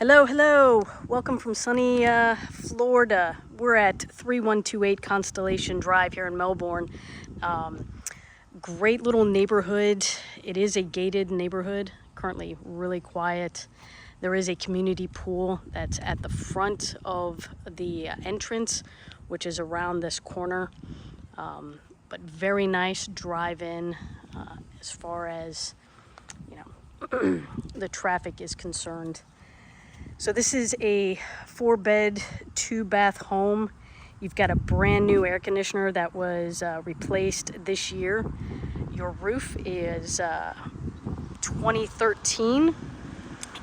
Hello, hello. Welcome from sunny Florida. We're at 3128 Constellation Drive here in Melbourne. Great little neighborhood. It is a gated neighborhood, currently really quiet. There is a community pool that's at the front of the entrance, which is around this corner. But very nice drive-in as far as, the traffic is concerned. So this is a 4-bed, 2-bath home. You've got a brand new air conditioner that was replaced this year. Your roof is 2013.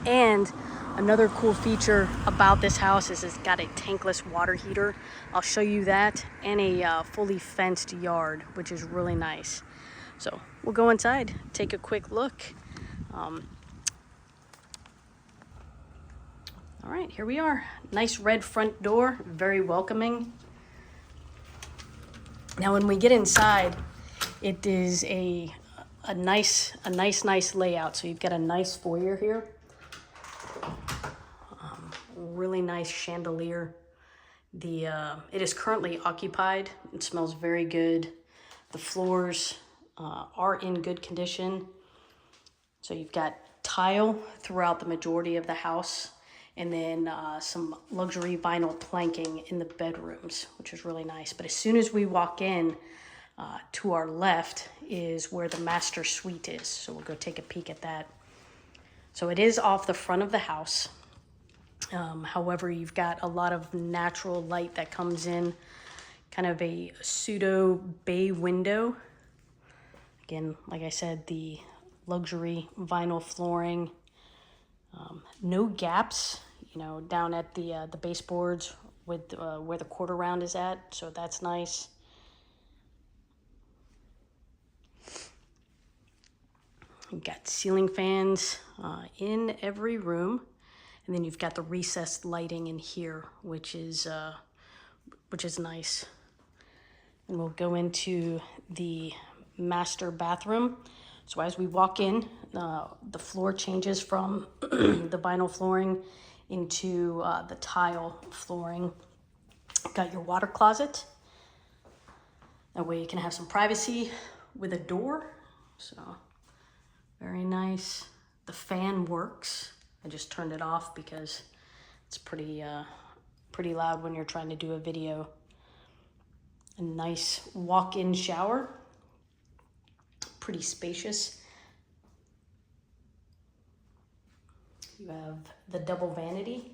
And another cool feature about this house is it's got a tankless water heater. I'll show you that, and a fully fenced yard, which is really nice. So we'll go inside, take a quick look. All right, here we are. Nice red front door, very welcoming. Now, when we get inside, it is a nice layout. So you've got a nice foyer here. Really nice chandelier. It is currently occupied. It smells very good. The floors are in good condition. So you've got tile throughout the majority of the house, and then some luxury vinyl planking in the bedrooms, which is really nice. But as soon as we walk in, to our left is where the master suite is. So we'll go take a peek at that. So it is off the front of the house. However, you've got a lot of natural light that comes in, kind of a pseudo bay window. Again, like I said, the luxury vinyl flooring, no gaps, down at the baseboards with where the quarter round is at, so that's nice. You've got ceiling fans in every room, and then you've got the recessed lighting in here, which is nice. And we'll go into the master bathroom. So as we walk in, the floor changes from the vinyl flooring into the tile flooring. Got your water closet. That way you can have some privacy with a door. So very nice. The fan works. I just turned it off because it's pretty loud when you're trying to do a video. A nice walk-in shower. Pretty spacious. You have the double vanity.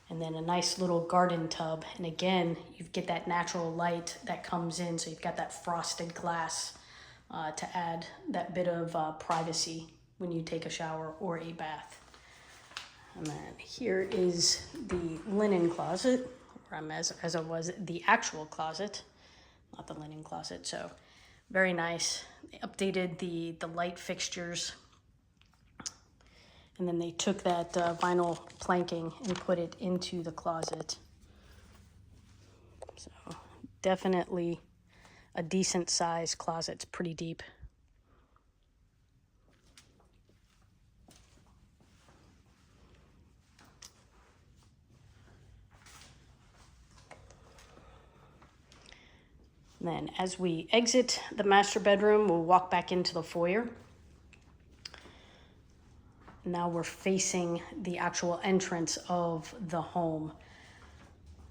And then a nice little garden tub. And again, you get that natural light that comes in. So you've got that frosted glass to add that bit of privacy when you take a shower or a bath. And then here is the linen closet, or as it was the actual closet, not the linen closet. So very nice. They updated the light fixtures, and then they took that vinyl planking and put it into the closet. So definitely a decent size closet. It's pretty deep. And then as we exit the master bedroom, we'll walk back into the foyer. Now we're facing the actual entrance of the home.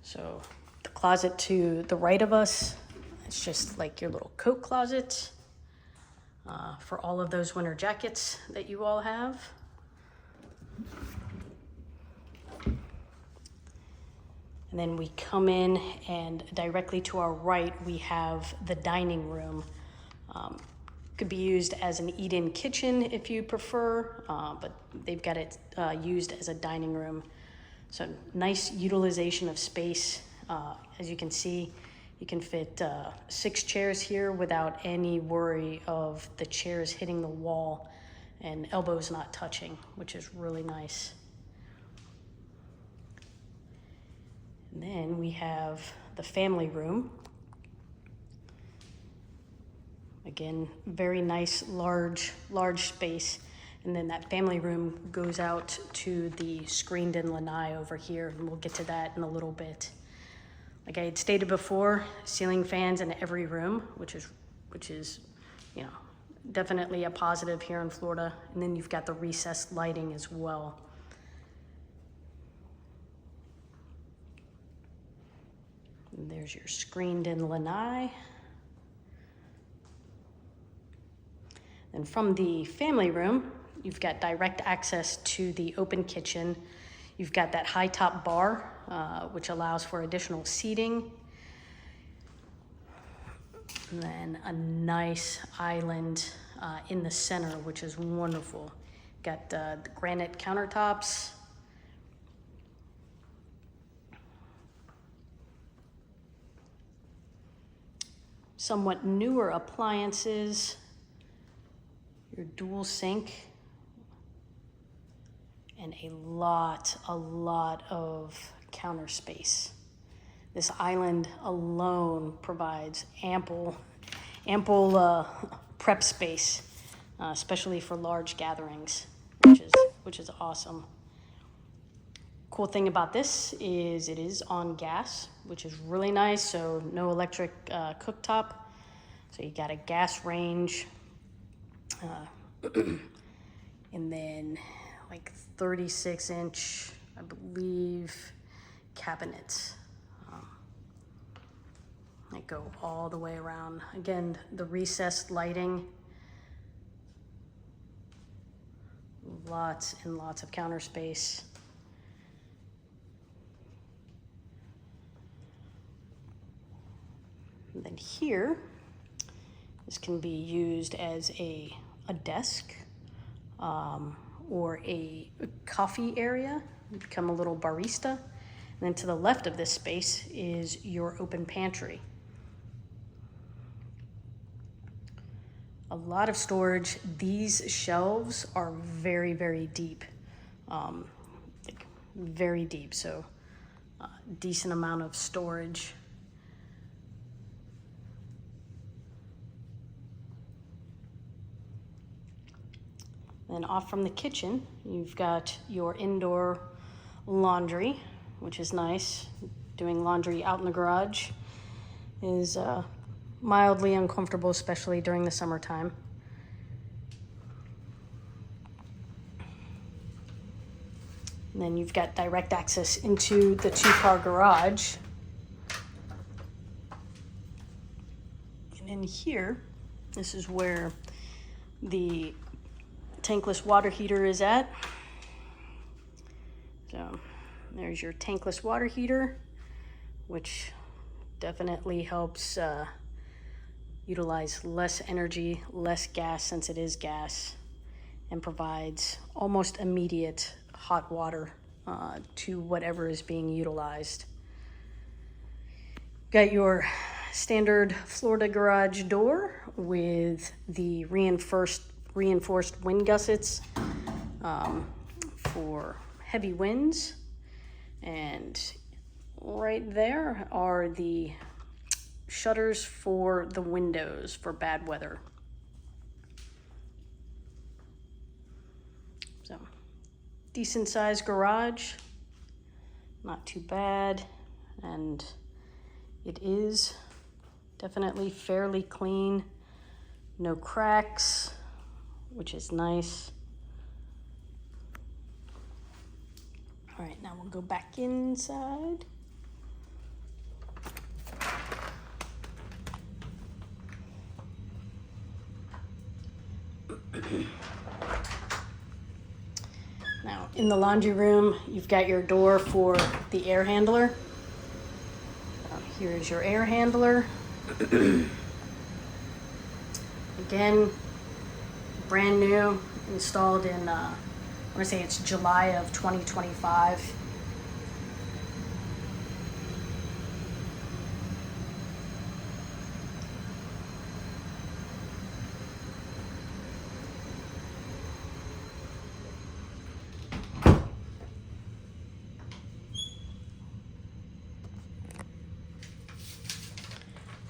So the closet to the right of us, it's just like your little coat closet for all of those winter jackets that you all have. And then we come in, and directly to our right, we have the dining room. Could be used as an eat-in kitchen if you prefer, but they've got it used as a dining room. So nice utilization of space. As you can see, you can fit 6 chairs here without any worry of the chairs hitting the wall and elbows not touching, which is really nice. And then we have the family room. Again, very nice, large space. And then that family room goes out to the screened-in lanai over here, and we'll get to that in a little bit. Like I had stated before, ceiling fans in every room, which is, you know, definitely a positive here in Florida. And then you've got the recessed lighting as well. And there's your screened-in lanai. And from the family room, you've got direct access to the open kitchen. You've got that high top bar, which allows for additional seating. And then a nice island in the center, which is wonderful. Got the granite countertops. Somewhat newer appliances. Your dual sink. And a lot of counter space. This island alone provides ample prep space, especially for large gatherings, which is awesome. Cool thing about this is it is on gas, which is really nice. So no electric cooktop. So you got a gas range, and then like 36-inch, I believe, cabinets that go all the way around. Again, the recessed lighting, lots and lots of counter space. And then here, this can be used as a desk, or a coffee area. You become a little barista. And then to the left of this space is your open pantry. A lot of storage. These shelves are very deep, like very deep. So decent amount of storage. Then off from the kitchen, you've got your indoor laundry, which is nice. Doing laundry out in the garage is mildly uncomfortable, especially during the summertime. And then you've got direct access into the 2-car garage. And in here, this is where the tankless water heater is at. So there's your tankless water heater, which definitely helps utilize less energy, less gas since it is gas, and provides almost immediate hot water to whatever is being utilized. Got your standard Florida garage door with the reinforced wind gussets for heavy winds. And right there are the shutters for the windows for bad weather. So, decent sized garage, not too bad, and it is definitely fairly clean. No cracks, which is nice. All right, now we'll go back inside. Now, in the laundry room, you've got your door for the air handler. Here's your air handler. Again, brand new, installed in, I want to say it's July of 2025.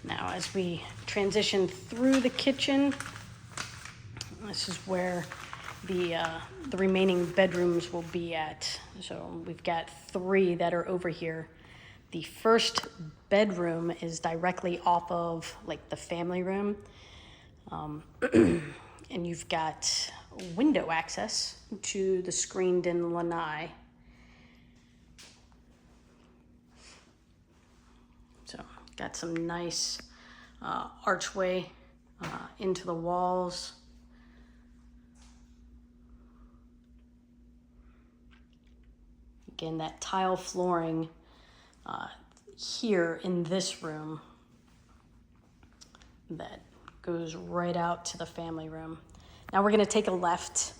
Now, as we transition through the kitchen, this is where the remaining bedrooms will be at. So we've got 3 that are over here. The first bedroom is directly off of like the family room. And you've got window access to the screened-in lanai. So got some nice archway into the walls. Again, that tile flooring here in this room that goes right out to the family room. Now we're gonna take a left,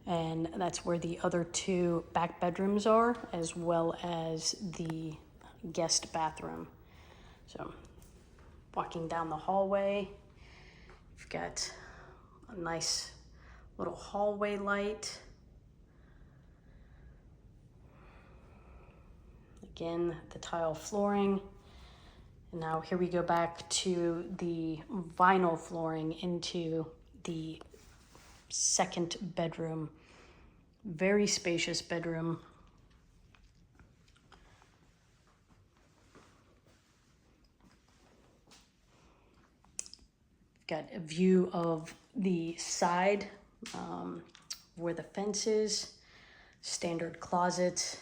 and that's where the other 2 back bedrooms are, as well as the guest bathroom. So walking down the hallway, you've got a nice little hallway light. Again, the tile flooring. And now here we go back to the vinyl flooring into the second bedroom. Very spacious bedroom. Got a view of the side where the fence is, standard closet,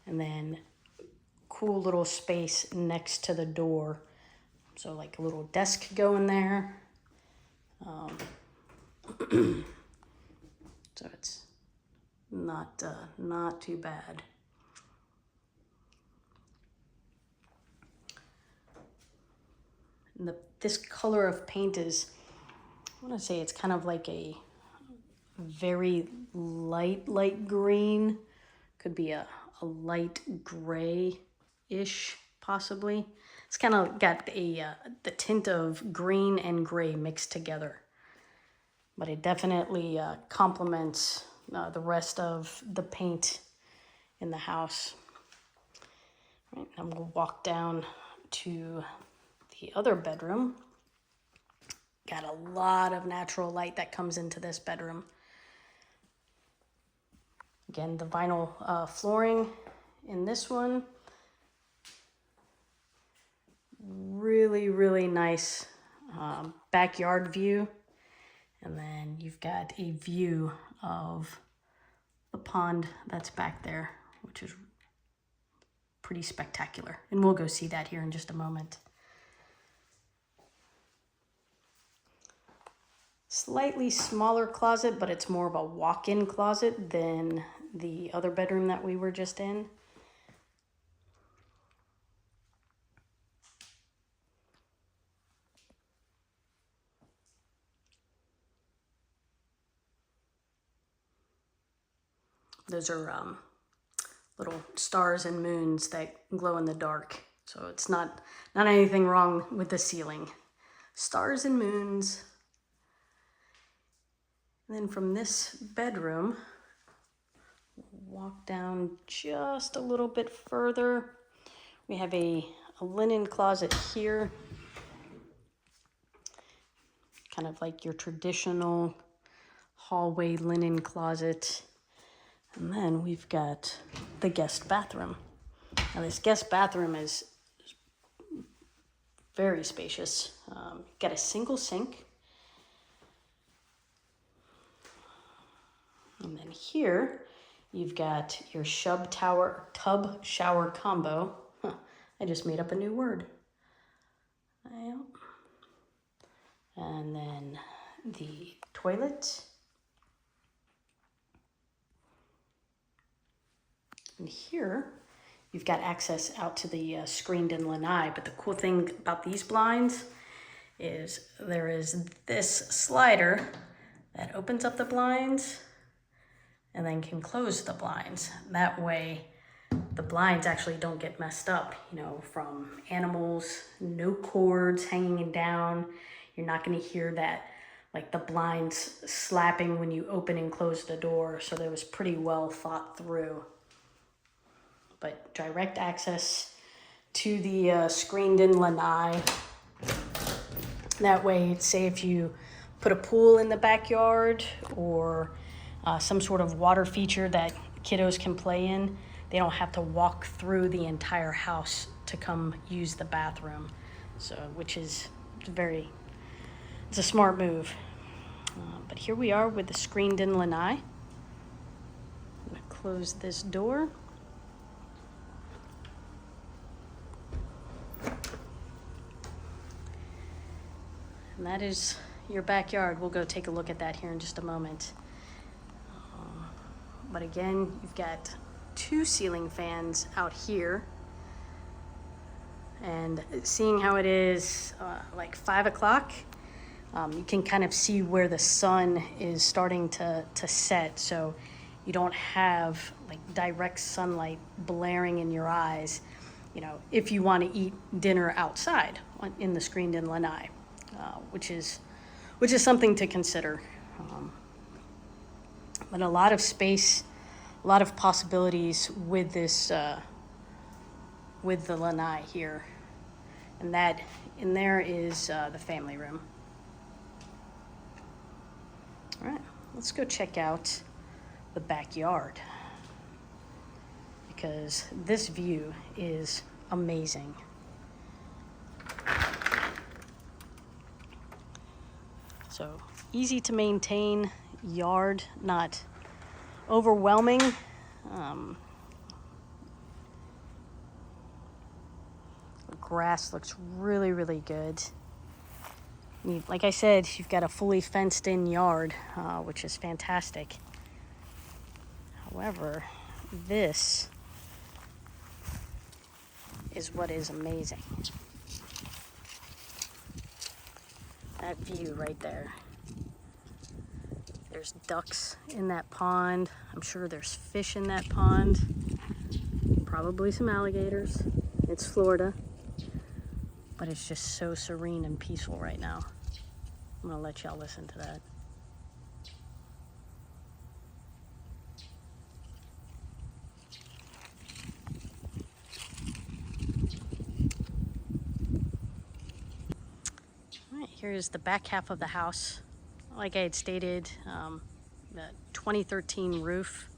and then cool little space next to the door. So like a little desk going there. So it's not too bad. And this color of paint is, I want to say it's kind of like a very light green. Could be a light gray-ish, possibly. It's kind of got the tint of green and gray mixed together. But it definitely complements the rest of the paint in the house. All right, and we'll walk down to the other bedroom. Got a lot of natural light that comes into this bedroom. Again, the vinyl flooring in this one. Really nice backyard view. And then you've got a view of the pond that's back there, which is pretty spectacular. And we'll go see that here in just a moment. Slightly smaller closet, but it's more of a walk-in closet than the other bedroom that we were just in. Those are little stars and moons that glow in the dark. So it's not anything wrong with the ceiling. Stars and moons. And then from this bedroom, walk down just a little bit further. We have a linen closet here. Kind of like your traditional hallway linen closet. And then we've got the guest bathroom. Now this guest bathroom is very spacious. Got a single sink. And then here, you've got your tub shower combo. I just made up a new word. And then the toilet. And here, you've got access out to the screened-in lanai. But the cool thing about these blinds is there is this slider that opens up the blinds and then can close the blinds. That way, the blinds actually don't get messed up, you know, from animals, no cords hanging down. You're not gonna hear that, like the blinds slapping when you open and close the door. So that was pretty well thought through. But direct access to the screened-in lanai. That way, say if you put a pool in the backyard or some sort of water feature that kiddos can play in. They don't have to walk through the entire house to come use the bathroom. So, which is it's a smart move. But here we are with the screened-in lanai. I'm gonna close this door. And that is your backyard. We'll go take a look at that here in just a moment. But again, you've got 2 ceiling fans out here. And seeing how it is like 5 o'clock, you can kind of see where the sun is starting to set. So you don't have like direct sunlight blaring in your eyes, you know, if you want to eat dinner outside in the screened-in lanai, which is something to consider. But a lot of space, a lot of possibilities with this, with the lanai here. And that in there is the family room. All right, let's go check out the backyard, because this view is amazing. So easy to maintain yard, not overwhelming. The grass looks really, really good. Like I said, you've got a fully fenced in yard, which is fantastic. However, this is what is amazing. That view right there. There's ducks in that pond. I'm sure there's fish in that pond. Probably some alligators. It's Florida. But it's just so serene and peaceful right now. I'm gonna let y'all listen to that. All right, here's the back half of the house. Like I had stated, the 2013 roof.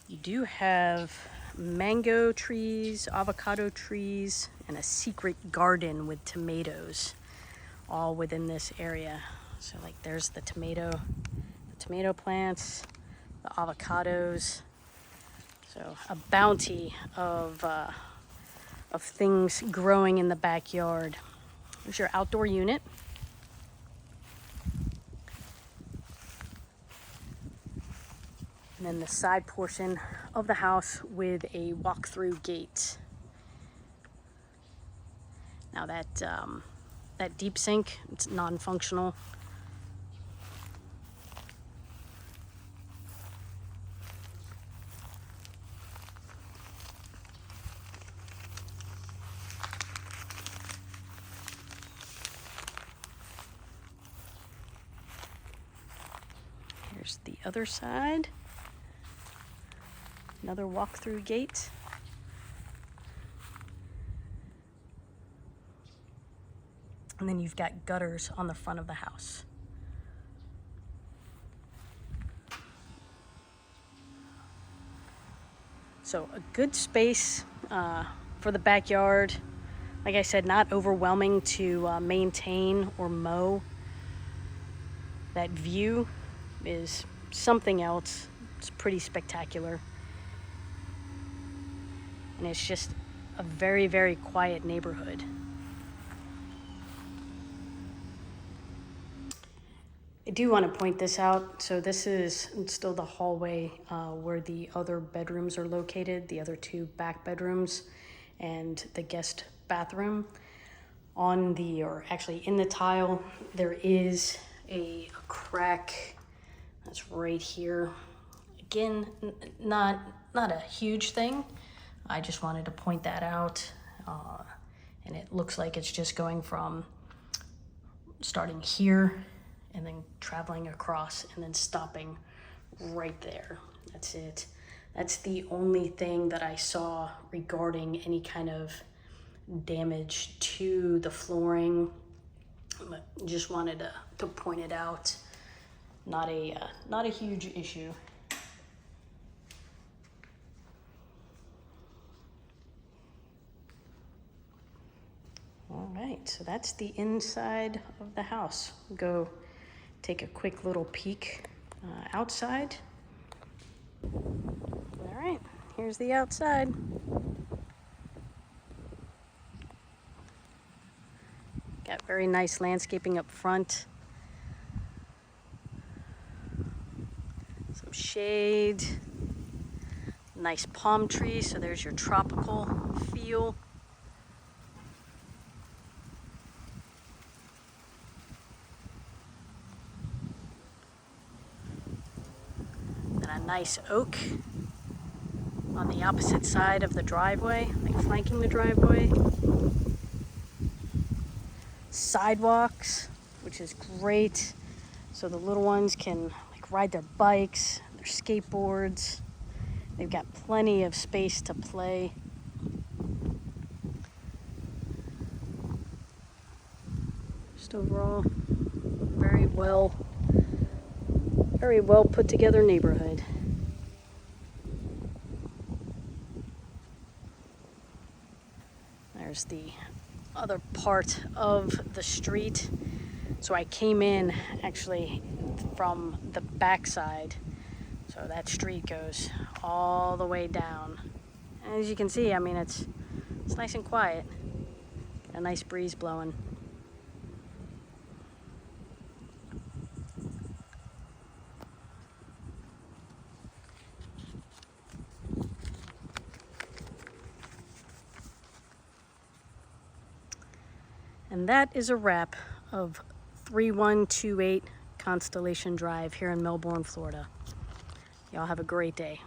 You do have mango trees, avocado trees, and a secret garden with tomatoes all within this area. So like there's the tomato plants, the avocados. So a bounty of things growing in the backyard. There's your outdoor unit. And then the side portion of the house with a walk-through gate. Now that deep sink, it's non-functional. Here's the other side. Another walk-through gate. And then you've got gutters on the front of the house. So a good space for the backyard. Like I said, not overwhelming to maintain or mow. That view is something else. It's pretty spectacular. And it's just a very, very quiet neighborhood. I do want to point this out. So this is still the hallway where the other bedrooms are located, the other 2 back bedrooms and the guest bathroom. On the, or actually in the tile, there is a crack that's right here. Again, not a huge thing. I just wanted to point that out. And it looks like it's just going from starting here and then traveling across and then stopping right there. That's it. That's the only thing that I saw regarding any kind of damage to the flooring. But just wanted to point it out. not a huge issue. All right, so that's the inside of the house. We'll go take a quick little peek outside. All right, here's the outside. Got very nice landscaping up front. Some shade. Nice palm trees, so there's your tropical feel. And a nice oak on the opposite side of the driveway, like flanking the driveway. Sidewalks, which is great, so the little ones can like ride their bikes, their skateboards. They've got plenty of space to play. Just overall, very well put together neighborhood. There's the other part of the street. So I came in actually from the backside. So that street goes all the way down. And as you can see, I mean, it's nice and quiet. A nice breeze blowing. And that is a wrap of 3128 Constellation Drive here in Melbourne, Florida. Y'all have a great day.